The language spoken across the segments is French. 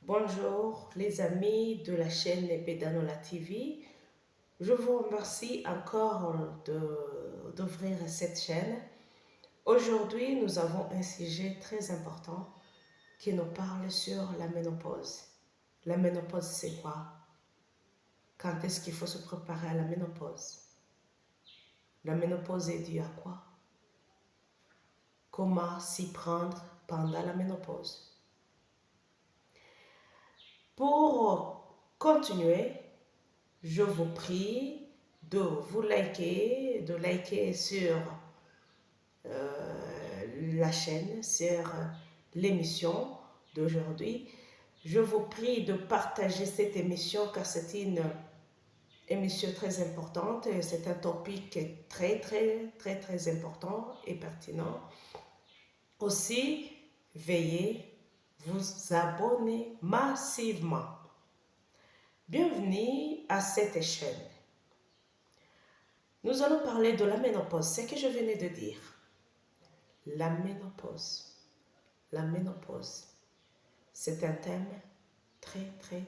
Bonjour les amis de la chaîne Pedanola TV. Je vous remercie encore d'ouvrir cette chaîne. Aujourd'hui, nous avons un sujet très important qui nous parle sur la ménopause. La ménopause, c'est quoi? Quand est-ce qu'il faut se préparer à la ménopause? La ménopause est due à quoi? Comment s'y prendre pendant la ménopause? Pour continuer, je vous prie de vous liker sur la chaîne, sur l'émission d'aujourd'hui. Je vous prie de partager cette émission car c'est une émission très importante et c'est un topic très important et pertinent. Aussi, veillez vous abonner massivement. Bienvenue à cette chaîne. Nous allons parler de la ménopause, ce que je venais de dire. La ménopause. La ménopause. C'est un thème très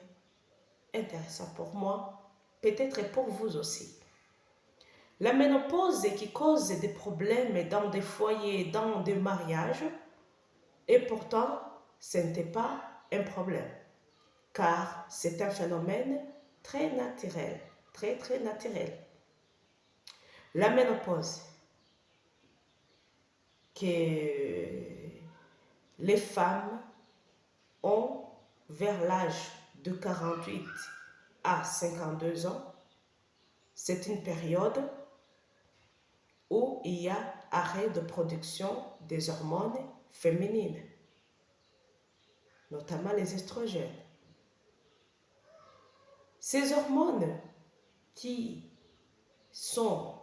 intéressant pour moi, peut-être pour vous aussi. La ménopause qui cause des problèmes dans des foyers, dans des mariages, et pourtant, ce n'était pas un problème, car c'est un phénomène très naturel, très naturel. La ménopause, que les femmes ont vers l'âge de 48 à 52 ans, c'est une période où il y a arrêt de production des hormones féminines, notamment les estrogènes. Ces hormones qui sont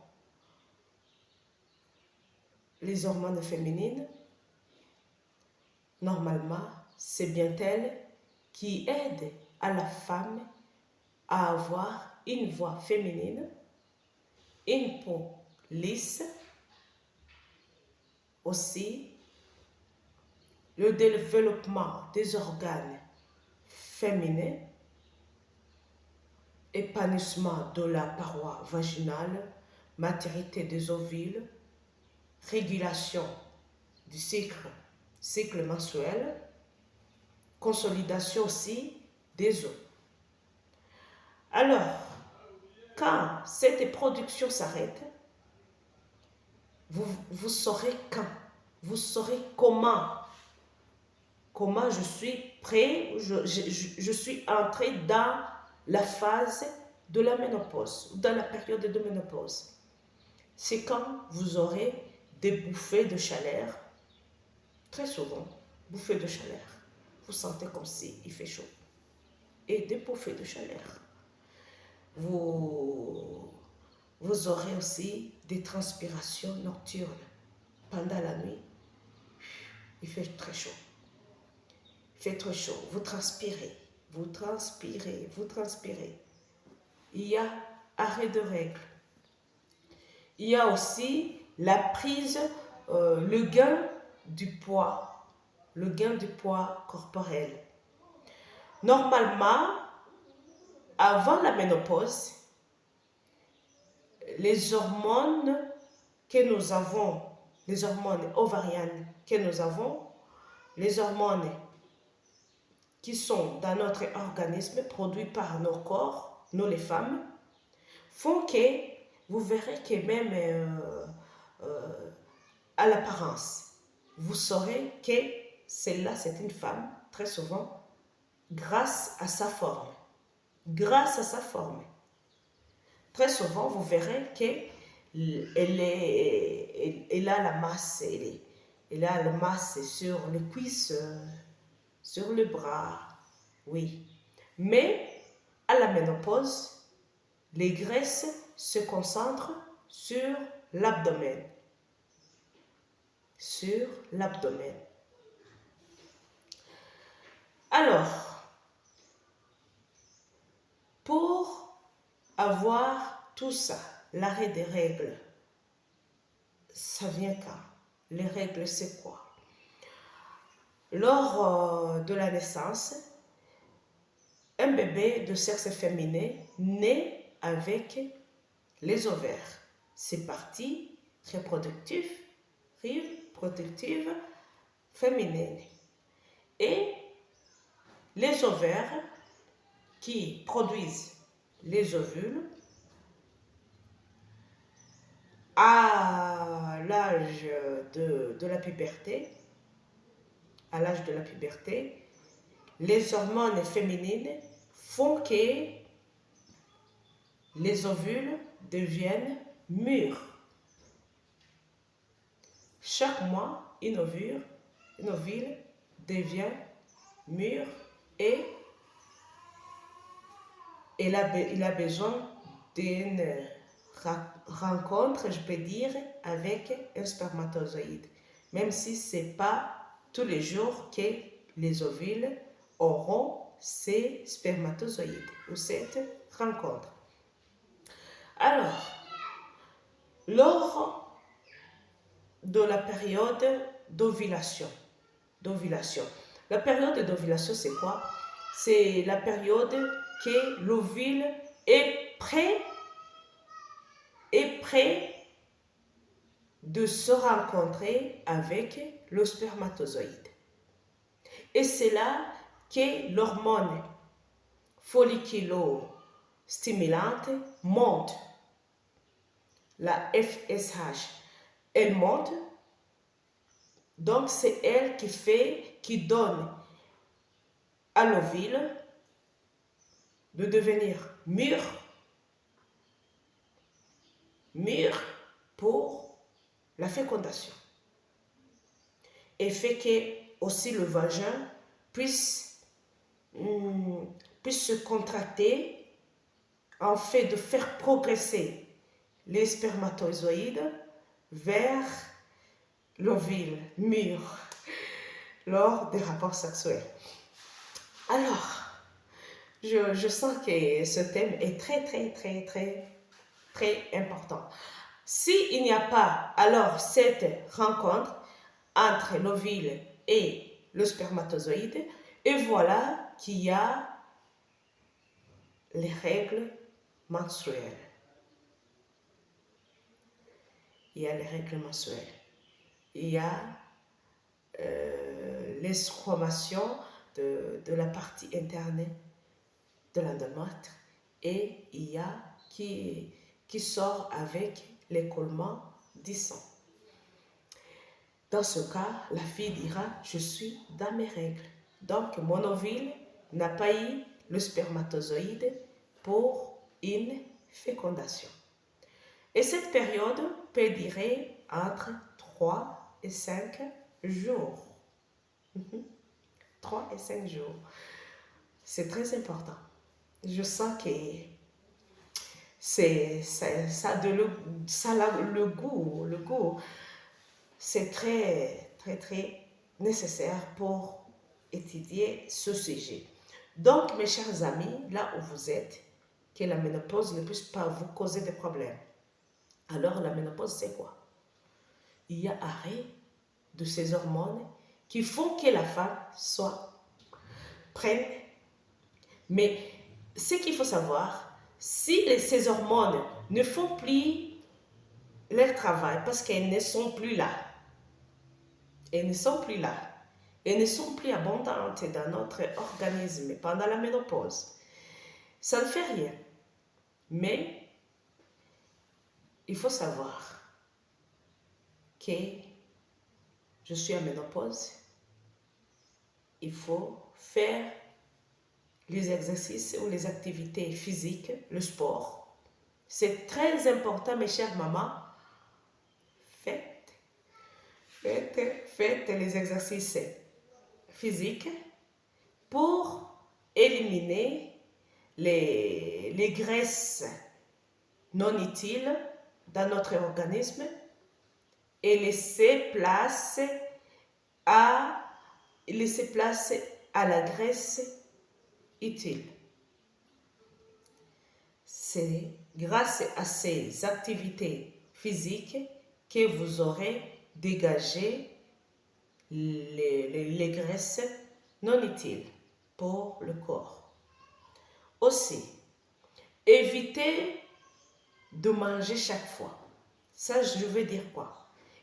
les hormones féminines, normalement, c'est bien elles qui aident à la femme à avoir une voix féminine, une peau lisse, aussi le développement des organes féminins, épanouissement de la paroi vaginale, maturité des ovules, régulation du cycle menstruel, consolidation aussi des os. Alors, quand cette production s'arrête, vous saurez quand, vous saurez comment je suis prêt, je suis entré dans la phase de la ménopause, dans la période de ménopause. C'est quand vous aurez des bouffées de chaleur, très souvent, bouffées de chaleur. Vous sentez comme si il fait chaud. Et des bouffées de chaleur. Vous aurez aussi des transpirations nocturnes. Pendant la nuit, il fait très chaud. Il fait très chaud. Vous transpirez. Il y a arrêt de règles. Il y a aussi la prise, le gain du poids corporel. Normalement, avant la ménopause, les hormones que nous avons, les hormones ovariennes que nous avons, les hormones qui sont dans notre organisme, produits par nos corps, nous les femmes, font que vous verrez que même à l'apparence, vous saurez que celle-là, c'est une femme, très souvent, grâce à sa forme. Grâce à sa forme. Très souvent, vous verrez qu'elle a la masse, elle a la masse sur les cuisses, sur le bras, oui. Mais à la ménopause, les graisses se concentrent sur l'abdomen. Sur l'abdomen. Alors, pour avoir tout ça, l'arrêt des règles, ça vient quand? Les règles, c'est quoi? Lors de la naissance, un bébé de sexe féminin naît avec les ovaires. C'est partie reproductive féminine. Et les ovaires qui produisent les ovules à l'âge de la puberté, les hormones féminines font que les ovules deviennent mûrs. Chaque mois, une ovule devient mûre et il a besoin d'une rencontre, je peux dire, avec un spermatozoïde. Même si ce n'est pas tous les jours que les ovules auront ces spermatozoïdes ou cette rencontre. Alors, lors de la période d'ovulation, la période d'ovulation, c'est quoi? C'est la période que l'ovule est prêt de se rencontrer avec le spermatozoïde. Et c'est là que l'hormone folliculostimulante monte. La FSH, elle monte. Donc c'est elle qui donne à l'ovule de devenir mûr pour la fécondation. Et fait que aussi le vagin puisse se contracter en fait de faire progresser les spermatozoïdes vers l'ovule mûr lors des rapports sexuels. Alors, je sens que ce thème est très important. S'il n'y a pas alors cette rencontre entre l'ovule et le spermatozoïde, et voilà qu'il y a les règles menstruelles. Il y a l'escromation de la partie interne de l'endomètre et il y a qui sort avec l'écoulement du sang. Dans ce cas, la fille dira « je suis dans mes règles ». Donc, mon ovule n'a pas eu le spermatozoïde pour une fécondation. Et cette période peut durer entre 3 et 5 jours. 3 et 5 jours. C'est très important. Je sens que ça a le goût. C'est très nécessaire pour étudier ce sujet. Donc, mes chers amis, là où vous êtes, que la ménopause ne puisse pas vous causer des problèmes. Alors, la ménopause, c'est quoi? Il y a arrêt de ces hormones qui font que la femme soit prenne. Mais ce qu'il faut savoir, si ces hormones ne font plus leur travail parce qu'elles ne sont plus là, elles ne sont plus abondantes dans notre organisme pendant la ménopause, ça ne fait rien. Mais il faut savoir que je suis en ménopause. Il faut faire les exercices ou les activités physiques, le sport. C'est très important, mes chères mamans. Faites les exercices physiques pour éliminer les graisses non utiles dans notre organisme et laisser place à la graisse utile. C'est grâce à ces activités physiques que vous aurez dégagé les graisses non utiles pour le corps. Aussi, évitez de manger chaque fois. Ça, je veux dire quoi?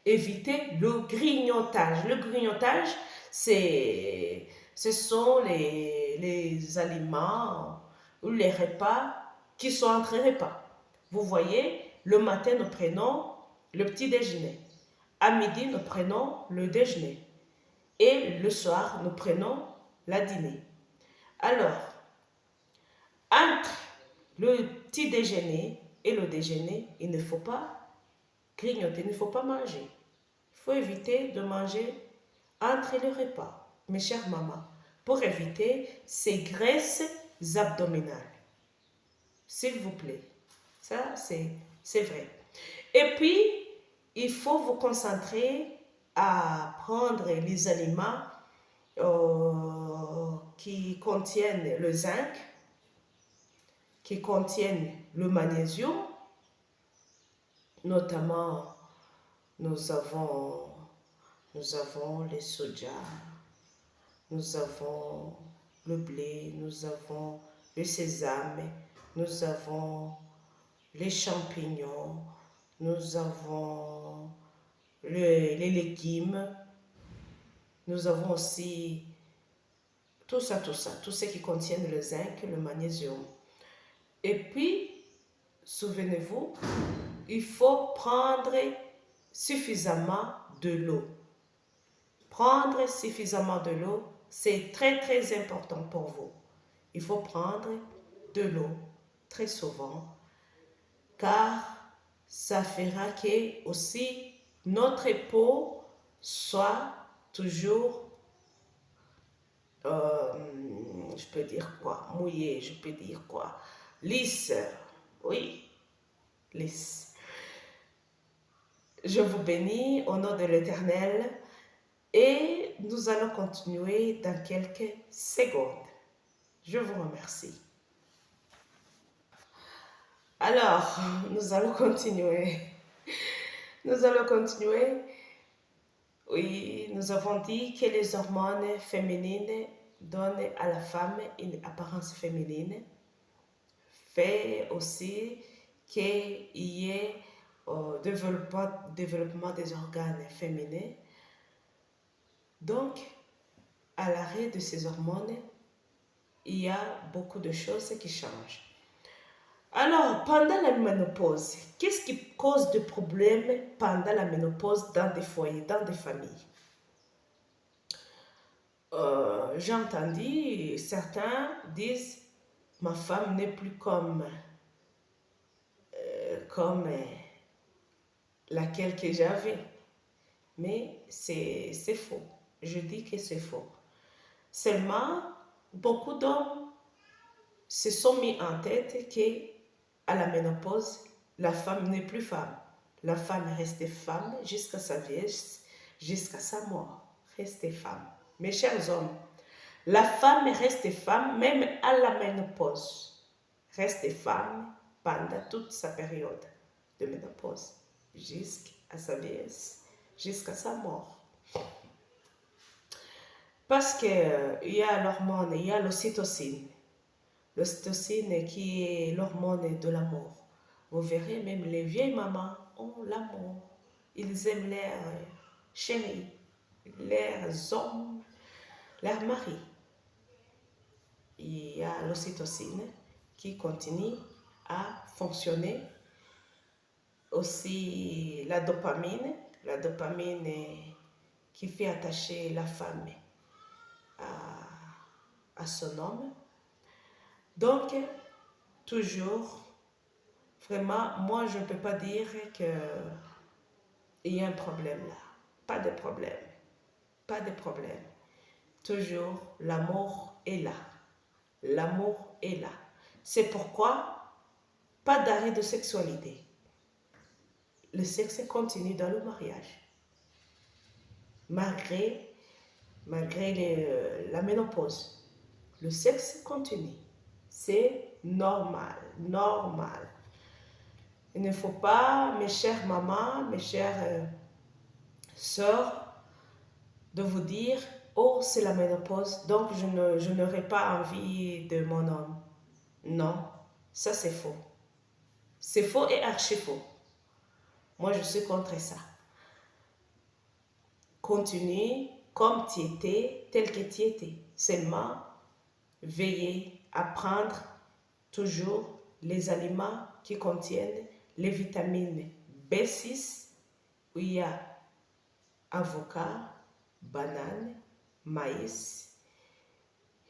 Évitez le grignotage. Le grignotage, ce sont les aliments ou les repas qui sont entre repas. Vous voyez, le matin, nous prenons le petit déjeuner. À midi, nous prenons le déjeuner. Et le soir, nous prenons la dîner. Alors, entre le petit déjeuner et le déjeuner, il ne faut pas grignoter, il ne faut pas manger. Il faut éviter de manger entre les repas, mes chères mamans, pour éviter ces graisses abdominales. S'il vous plaît. Ça, c'est vrai. Et puis, il faut vous concentrer à prendre les aliments qui contiennent le zinc, qui contiennent le magnésium, notamment nous avons les soja, nous avons le blé, nous avons le sésame, nous avons les champignons, nous avons les légumes, nous avons aussi tout ça, tout ce qui contient le zinc, le magnésium. Et puis, souvenez-vous, il faut prendre suffisamment de l'eau. Prendre suffisamment de l'eau, c'est très très important pour vous. Il faut prendre de l'eau très souvent, car ça fera que aussi notre peau soit toujours, je peux dire quoi, mouillée, je peux dire quoi, lisse, oui, lisse. Je vous bénis au nom de l'Éternel et nous allons continuer dans quelques secondes. Je vous remercie. Alors, nous allons continuer. Nous allons continuer. Oui, nous avons dit que les hormones féminines donnent à la femme une apparence féminine. Fait aussi qu'il y ait développement des organes féminins. Donc, à l'arrêt de ces hormones, il y a beaucoup de choses qui changent. Alors, pendant la ménopause, qu'est-ce qui cause des problèmes pendant la ménopause dans des foyers, dans des familles? J'ai entendu certains disent ma femme n'est plus comme laquelle que j'avais. Mais c'est faux. Je dis que c'est faux. Seulement, beaucoup d'hommes se sont mis en tête que à la ménopause, la femme n'est plus femme. La femme reste femme jusqu'à sa vieillesse, jusqu'à sa mort. Reste femme. Mes chers hommes, la femme reste femme même à la ménopause. Reste femme pendant toute sa période de ménopause, jusqu'à sa vieillesse, jusqu'à sa mort. Parce qu'il y a l'hormone, il y a l'ocytocine. L'ocytocine qui est l'hormone de l'amour. Vous verrez, même les vieilles mamans ont l'amour. Ils aiment leur chéri, leurs hommes, leur mari. Il y a l'ocytocine qui continue à fonctionner. Aussi la dopamine qui fait attacher la femme à son homme. Donc, toujours, vraiment, moi, je ne peux pas dire qu'il y a un problème là. Pas de problème. Pas de problème. Toujours, l'amour est là. L'amour est là. C'est pourquoi, pas d'arrêt de sexualité. Le sexe continue dans le mariage. Malgré la ménopause. Le sexe continue. C'est normal, normal. Il ne faut pas, mes chères mamans, mes chères sœurs, de vous dire, oh, c'est la ménopause, donc je n'aurai pas envie de mon homme. Non, ça c'est faux. C'est faux et archi faux. Moi, je suis contre ça. Continue comme tu étais, tel que tu étais. Seulement, veillez à prendre toujours les aliments qui contiennent les vitamines B6, où il y a avocat, banane, maïs,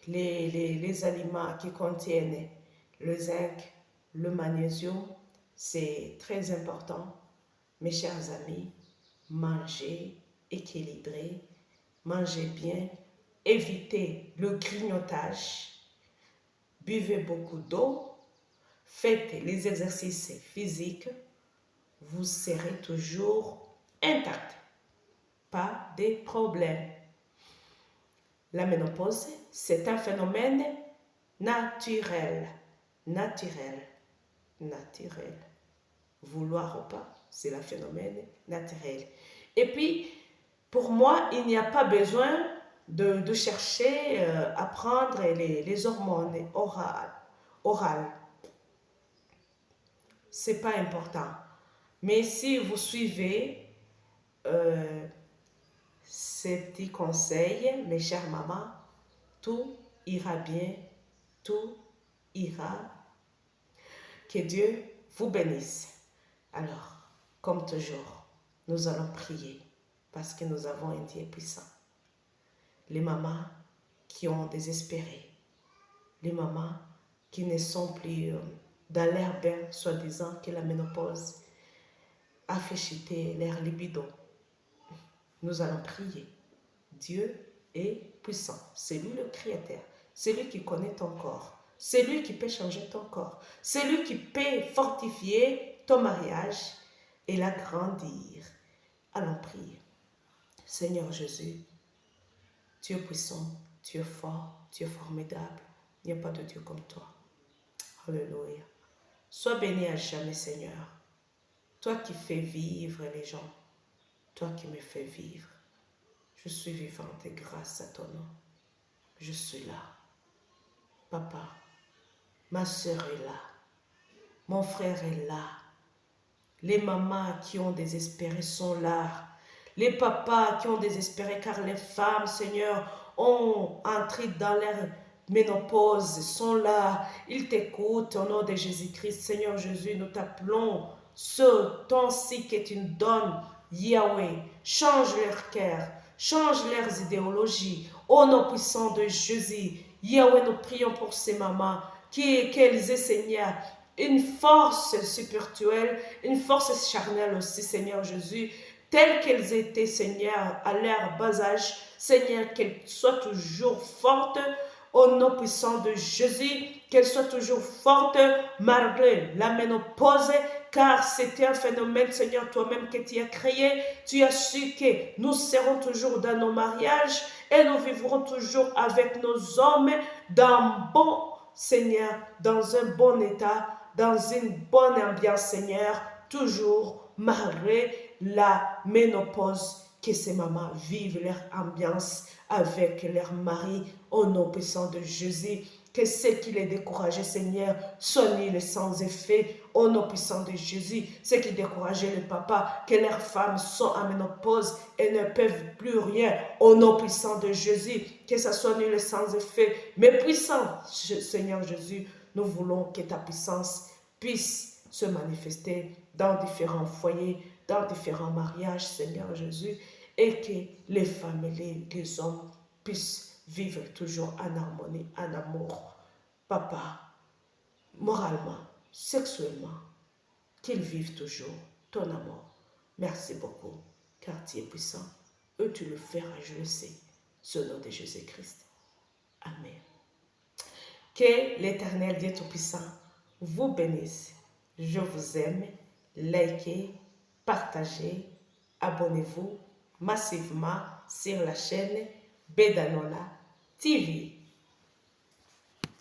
les aliments qui contiennent le zinc, le magnésium, c'est très important. Mes chers amis, mangez équilibré, mangez bien, évitez le grignotage, buvez beaucoup d'eau, faites les exercices physiques, vous serez toujours intact, pas de problème. La ménopause, c'est un phénomène naturel, naturel, naturel. Vouloir ou pas, c'est un phénomène naturel. Et puis, pour moi, il n'y a pas besoin de chercher à prendre les hormones orales. Ce n'est pas important. Mais si vous suivez ces petits conseils, mes chères mamans, tout ira bien, tout ira. Que Dieu vous bénisse. Alors, comme toujours, nous allons prier parce que nous avons un Dieu puissant. Les mamans qui ont désespéré, les mamans qui ne sont plus dans l'air bain, soi-disant que la ménopause a fait chuter leur libido. Nous allons prier. Dieu est puissant. C'est lui le Créateur. C'est lui qui connaît ton corps. C'est lui qui peut changer ton corps. C'est lui qui peut fortifier ton mariage et l'agrandir. Allons prier. Seigneur Jésus, tu es puissant, tu es fort, tu es formidable. Il n'y a pas de Dieu comme toi. Alléluia. Sois béni à jamais, Seigneur. Toi qui fais vivre les gens. Toi qui me fais vivre. Je suis vivante grâce à ton nom. Je suis là. Papa, ma soeur est là. Mon frère est là. Les mamans qui ont désespéré sont là. Les papas qui ont désespéré car les femmes, Seigneur, ont entré dans leur ménopause, sont là. Ils t'écoutent au nom de Jésus-Christ. Seigneur Jésus, nous t'appelons ce temps-ci que tu nous donnes, Yahweh. Change leur cœur, change leurs idéologies. Au nom puissant de Jésus, Yahweh, nous prions pour ces mamans qu'elles aient, Seigneur, une force spirituelle, une force charnelle aussi, Seigneur Jésus, telles qu'elles étaient, Seigneur, à leur bas âge, Seigneur, qu'elles soient toujours fortes, au nom puissant de Jésus, qu'elles soient toujours fortes malgré la ménopause, car c'est un phénomène, Seigneur, toi-même que tu as créé. Tu as su que nous serons toujours dans nos mariages et nous vivrons toujours avec nos hommes dans bon, Seigneur, dans un bon état, dans une bonne ambiance, Seigneur, toujours malgré la ménopause, que ces mamans vivent leur ambiance avec leur mari au nom puissant de Jésus. Que ce qui les décourageait, Seigneur, soit nul sans effet au nom puissant de Jésus. Ce qui décourageait le papa, que leurs femmes sont en ménopause et ne peuvent plus rien au nom puissant de Jésus. Que ça soit nul sans effet, mais puissant, Seigneur Jésus. Nous voulons que ta puissance puisse se manifester dans différents foyers, dans différents mariages, Seigneur Jésus, et que les femmes et les hommes puissent vivre toujours en harmonie, en amour. Papa, moralement, sexuellement, qu'ils vivent toujours ton amour. Merci beaucoup, car tu es puissant, et tu le feras, je le sais, au nom de Jésus-Christ. Amen. Que l'Éternel Dieu Tout-Puissant vous bénisse. Je vous aime. Likez, partagez, abonnez-vous massivement sur la chaîne Bedanola TV.